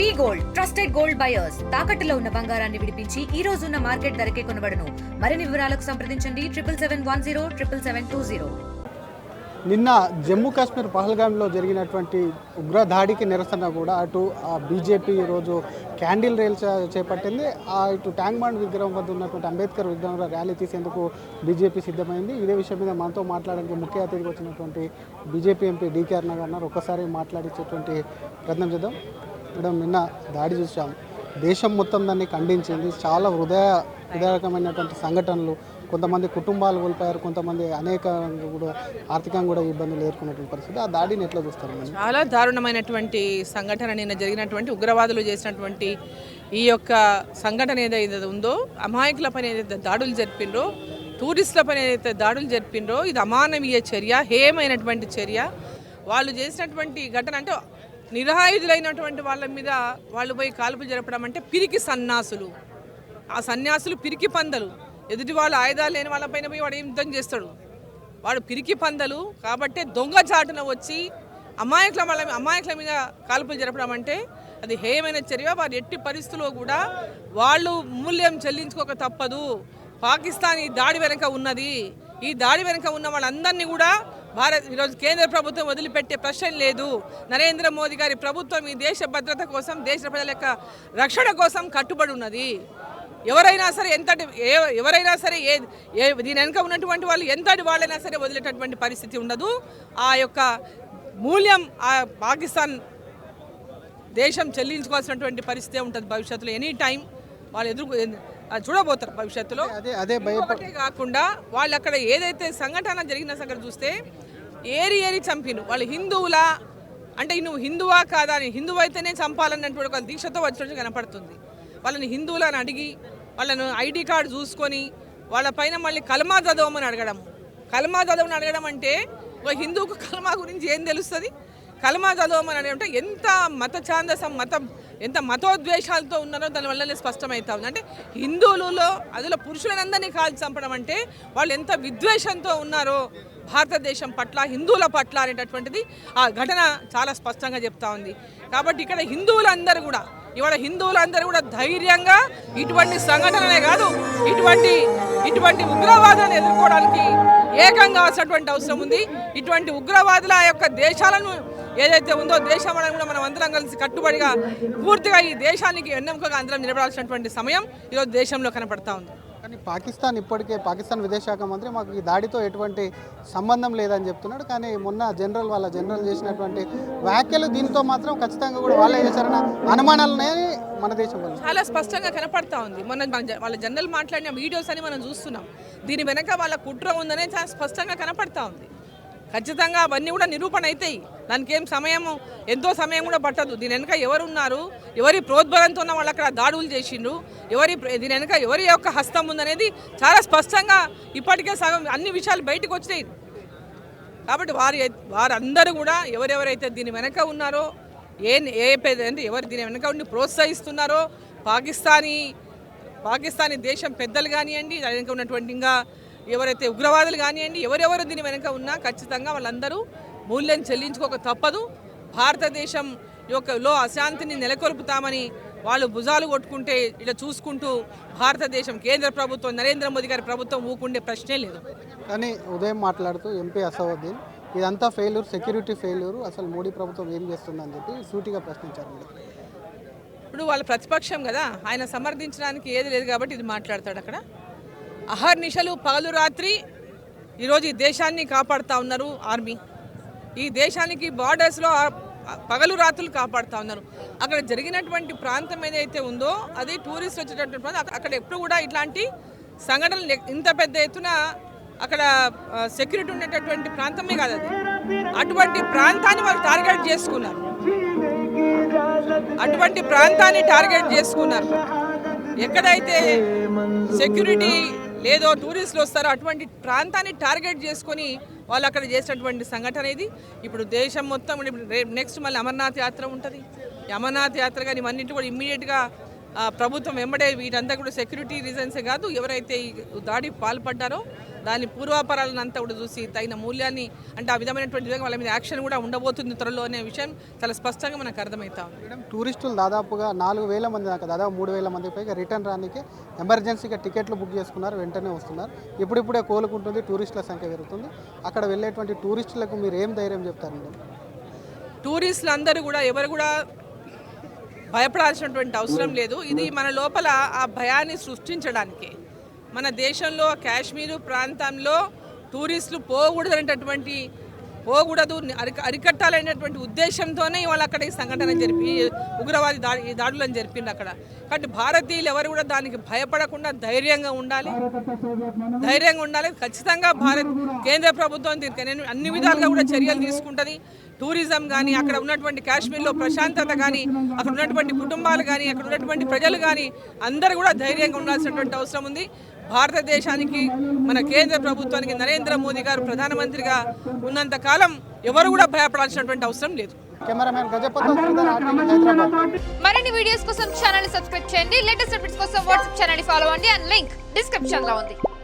వి gold trusted gold buyers తాకట్టులో ఉన్న బంగారాన్ని విడిపించి ఈ రోజు ఉన్న మార్కెట్ ధరకే కొనబడును. మరిన్ని వివరాలకు సంప్రదించండి 7771077720. నిన్న జమ్మూ కాశ్మీర్ పహల్గామ్లో జరిగినటువంటి ఉగ్ర దాడికి నిరసన కూడా అటు బీజేపీ ఈరోజు క్యాండిల్ రైల్ చేపట్టింది. ఇటు ట్యాంక్ బండ్ విగ్రహం వద్ద ఉన్నటువంటి అంబేద్కర్ విగ్రహంలో ర్యాలీ తీసేందుకు బీజేపీ సిద్ధమైంది. ఇదే విషయం మీద మనతో మాట్లాడడానికి ముఖ్య అతిథికి వచ్చినటువంటి బీజేపీ ఎంపీ డీకే అరుణ గారు ఉన్నారు. ఒక్కసారి మాట్లాడించేటువంటి ప్రయత్నం చేద్దాం. మేడం, నిన్న దాడి చూసాం, దేశం మొత్తం దాన్ని ఖండించింది. చాలా హృదయకమైనటువంటి సంఘటనలు, కొంతమంది కుటుంబాలు కోల్పోయారు, కొంతమంది అనేక కూడా ఆర్థికంగా కూడా ఇబ్బందులు ఎదుర్కొన్నటువంటి పరిస్థితి. ఆ దాడిని ఎట్లా చూస్తారు? చాలా దారుణమైనటువంటి సంఘటన నిన్న జరిగినటువంటి ఉగ్రవాదులు చేసినటువంటి ఈ యొక్క సంఘటన ఏదైతే ఉందో, అమాయకుల పైన ఏదైతే దాడులు జరిపిండ్రో, టూరిస్టుల పైన ఏదైతే దాడులు జరిపిండ్రో, ఇది అమానవీయ చర్య, హేయమైనటువంటి చర్య. వాళ్ళు చేసినటువంటి ఘటన అంటే నిరాయుధులైనటువంటి వాళ్ళ మీద వాళ్ళు పోయి కాల్పులు జరపడం అంటే పిరికి సన్యాసులు. ఆ సన్యాసులు పిరికి పందలు. ఎదుటి వాళ్ళు ఆయుధాలు లేని వాళ్ళపైన పోయి వాడు ఏం యుద్ధం చేస్తాడు? వాడు పిరికి పందలు. కాబట్టి దొంగ చాటున వచ్చి అమాయకుల మీద కాల్పులు జరపడం అంటే అది హేయమైన చర్య. వారు ఎట్టి పరిస్థితుల్లో కూడా వాళ్ళు మూల్యం చెల్లించుకోక తప్పదు. పాకిస్తాన్ ఈ దాడి వెనుక ఉన్నది. ఈ దాడి వెనుక ఉన్న వాళ్ళందరినీ కూడా ఈరోజు కేంద్ర ప్రభుత్వం వదిలిపెట్టే ప్రశ్న లేదు. నరేంద్ర మోదీ గారి ప్రభుత్వం ఈ దేశ భద్రత కోసం, దేశ ప్రజల యొక్క రక్షణ కోసం కట్టుబడి ఉన్నది. ఎవరైనా సరే దీని వెనుక ఉన్నటువంటి వాళ్ళు ఎంతటి వాళ్ళైనా సరే వదిలేటటువంటి పరిస్థితి ఉండదు. ఆ యొక్క మూల్యం ఆ పాకిస్తాన్ దేశం చెల్లించుకోవాల్సినటువంటి పరిస్థితి ఉంటుంది భవిష్యత్తులో. ఎనీ టైం వాళ్ళు చూడబోతారు భవిష్యత్తులో. అదే కాకుండా వాళ్ళు అక్కడ ఏదైతే సంఘటన జరిగిన సంఘటన చూస్తే ఏరి చంపిను. వాళ్ళు హిందువులా అంటే నువ్వు హిందువా కాదా అని, హిందువు అయితేనే చంపాలన్నటువంటి ఒక దీక్షతో వచ్చినట్టు కనపడుతుంది. వాళ్ళని హిందువులని అడిగి వాళ్ళను ఐడి కార్డు చూసుకొని వాళ్ళ పైన మళ్ళీ కలమా చదవమని అడగడం. కలమా చదవమని అడగడం అంటే ఒక హిందువుకు కలమా గురించి ఏం తెలుస్తుంది? కలమా చదవమని అడగడం ఎంత మత ఛాందసం, ఎంత మతోద్వేషాలతో ఉన్నారో దానివల్లనే స్పష్టమవుతా ఉంది. అంటే హిందువులలో అందులో పురుషులందరినీ కాల్చి చంపడం అంటే వాళ్ళు ఎంత విద్వేషంతో ఉన్నారో భారతదేశం పట్ల, హిందువుల పట్ల అనేటటువంటిది ఆ ఘటన చాలా స్పష్టంగా చెప్తా ఉంది. కాబట్టి ఇక్కడ హిందువులందరూ కూడా ధైర్యంగా ఇటువంటి సంఘటనలే కాదు, ఇటువంటి ఉగ్రవాదాన్ని ఎదుర్కోవడానికి ఏకంగా కావాల్సినటువంటి అవసరం ఉంది. ఇటువంటి ఉగ్రవాదుల యొక్క దేశాలను ఏదైతే ఉందో దేశం కూడా మనం అందరం కలిసి కట్టుబడిగా పూర్తిగా ఈ దేశానికి వెన్నెముకగా అందరం నిలబడాల్సినటువంటి సమయం ఈరోజు దేశంలో కనపడతా ఉంది. కానీ పాకిస్తాన్ విదేశాంగ మంత్రి మాకు ఈ దాడితో ఎటువంటి సంబంధం లేదని చెప్తున్నాడు. కానీ మొన్న వాళ్ళ జనరల్ చేసినటువంటి వ్యాఖ్యలు దీంతో మాత్రం ఖచ్చితంగా కూడా వాళ్ళే చేశారన్న అనుమానాలనే మన దేశం చాలా స్పష్టంగా కనపడతా ఉంది. మొన్న వాళ్ళ జనరల్ మాట్లాడిన వీడియోస్ అని మనం చూస్తున్నాం. దీని వెనక వాళ్ళ కుట్ర ఉందనే చాలా స్పష్టంగా కనపడతా ఉంది. ఖచ్చితంగా అవన్నీ కూడా నిరూపణ అవుతాయి. దానికి ఎంతో సమయం కూడా పట్టదు. దీని వెనక ఎవరున్నారు, ఎవరి ప్రోద్బలంతో వాళ్ళు అక్కడ దాడులు చేసిండ్రు, దీని వెనక ఎవరి యొక్క హస్తం ఉందనేది చాలా స్పష్టంగా ఇప్పటికే సగం అన్ని విషయాలు బయటకు వచ్చినాయి. కాబట్టి వారందరూ కూడా ఎవరెవరైతే దీని వెనక ఉన్నారో, అంటే ఎవరు దీని వెనక ఉండి ప్రోత్సహిస్తున్నారో, పాకిస్తానీ దేశం పెద్దలు కానివ్వండి, దాని వెనక ఉన్నటువంటి ఇంకా ఎవరైతే ఉగ్రవాదులు కానివ్వండి, ఎవరెవరు దీని వెనక ఉన్నా ఖచ్చితంగా వాళ్ళందరూ మూల్యం చెల్లించుకోక తప్పదు. భారతదేశం యొక్కలో అశాంతిని నెలకొల్పుతామని వాళ్ళు భుజాలు కొట్టుకుంటే ఇలా చూసుకుంటూ భారతదేశం కేంద్ర ప్రభుత్వం, నరేంద్ర మోదీ గారి ప్రభుత్వం ఊకుండే ప్రశ్నే లేదు. కానీ ఉదయం మాట్లాడుతూ ఎంపీ అసదుద్దీన్ ఇదంతా ఫెయిల్యూర్, సెక్యూరిటీ ఫెయిల్యూర్, అసలు మోడీ ప్రభుత్వం ఏం చేస్తుందని చెప్పి సూటిగా ప్రశ్నించారు. ఇప్పుడు వాళ్ళ ప్రతిపక్షం కదా, ఆయన సమర్థించడానికి ఏది లేదు కాబట్టి ఇది మాట్లాడతాడు. అక్కడ అహర్నిశలు పగలు రాత్రి ఈరోజు ఈ దేశాన్ని కాపాడుతూ ఉన్నారు ఆర్మీ. ఈ దేశానికి బార్డర్స్లో పగలు రాత్రులు కాపాడుతూ ఉన్నారు. అక్కడ జరిగినటువంటి ప్రాంతం ఏదైతే ఉందో అది టూరిస్ట్ వచ్చేటటువంటి ప్రాంతం. అక్కడ ఎప్పుడు కూడా ఇట్లాంటి సంఘటనలు ఇంత పెద్ద ఎత్తున అక్కడ సెక్యూరిటీ ఉండేటటువంటి ప్రాంతమే కాదు అది. అటువంటి ప్రాంతాన్ని వాళ్ళు టార్గెట్ చేసుకున్నారు. ఎక్కడైతే సెక్యూరిటీ లేదో టూరిస్టులు వస్తారో అటువంటి ప్రాంతాన్ని టార్గెట్ చేసుకొని వాళ్ళు అక్కడ చేసినటువంటి సంఘటన ఇది. ఇప్పుడు దేశం మొత్తం నెక్స్ట్ మళ్ళీ అమర్నాథ్ యాత్ర ఉంటుంది. అమర్నాథ్ యాత్ర కానీ ఇవన్నింటి కూడా ఇమ్మీడియట్గా ప్రభుత్వం వెంబడే వీటంతా కూడా సెక్యూరిటీ రీజన్సే కాదు, ఎవరైతే ఈ దాడికి పాల్పడ్డారో దాని పూర్వాపరాలను అంతా కూడా చూసి తగిన మూల్యాన్ని అంటే ఆ విధమైనటువంటి విధంగా వాళ్ళ మీద యాక్షన్ కూడా ఉండబోతుంది త్వరలో అనే విషయం చాలా స్పష్టంగా మనకు అర్థమవుతా ఉంది. మేడం, టూరిస్టులు దాదాపుగా 4,000 మంది దాకా, దాదాపు 3,000 మంది పైగా రిటర్న్ రానికి ఎమర్జెన్సీగా టికెట్లు బుక్ చేసుకున్నారు, వెంటనే వస్తున్నారు. ఇప్పుడిప్పుడే కోలుకుంటుంది, టూరిస్టుల సంఖ్య పెరుగుతుంది. అక్కడ వెళ్ళేటువంటి టూరిస్టులకు మీరు ఏం ధైర్యం చెప్తారు మేడం? టూరిస్టులు అందరూ కూడా ఎవరు కూడా భయపడాల్సినటువంటి అవసరం లేదు. ఇది మన లోపల ఆ భయాన్ని సృష్టించడానికి, మన దేశంలో కాశ్మీరు ప్రాంతంలో టూరిస్టులు పోకూడదు అరికట్టాలనేటువంటి ఉద్దేశంతోనే ఇవాళ అక్కడ ఈ సంఘటన జరిపి ఉగ్రవాది దాడులను జరిపింది అక్కడ. కాబట్టి భారతీయులు ఎవరు కూడా దానికి భయపడకుండా ధైర్యంగా ఉండాలి. ఖచ్చితంగా కేంద్ర ప్రభుత్వం దీనికి అన్ని విధాలుగా కూడా చర్యలు తీసుకుంటుంది. టూరిజం కానీ, అక్కడ ఉన్నటువంటి కాశ్మీర్లో ప్రశాంతత కానీ, అక్కడ ఉన్నటువంటి కుటుంబాలు కానీ, అక్కడ ఉన్నటువంటి ప్రజలు కానీ అందరూ కూడా ధైర్యంగా ఉండాల్సినటువంటి అవసరం ఉంది. భారతదేశానికి, మన కేంద్ర ప్రభుత్వానికి నరేంద్ర మోదీ గారు ప్రధానమంత్రిగా ఉన్నంత కాలం ఎవరు కూడా భయపడాల్సినటువంటి అవసరం లేదు. కెమెరామెన్ గజపతి హైదరాబాద్. మరిన్ని వీడియోస్ కోసం ఛానల్ సబ్స్క్రైబ్ చేయండి. లేటెస్ట్ అప్డేట్స్ కోసం వాట్సాప్ ఛానల్ ఫాలో అవ్వండి. అండ్ లింక్ డిస్క్రిప్షన్ లో ఉంది.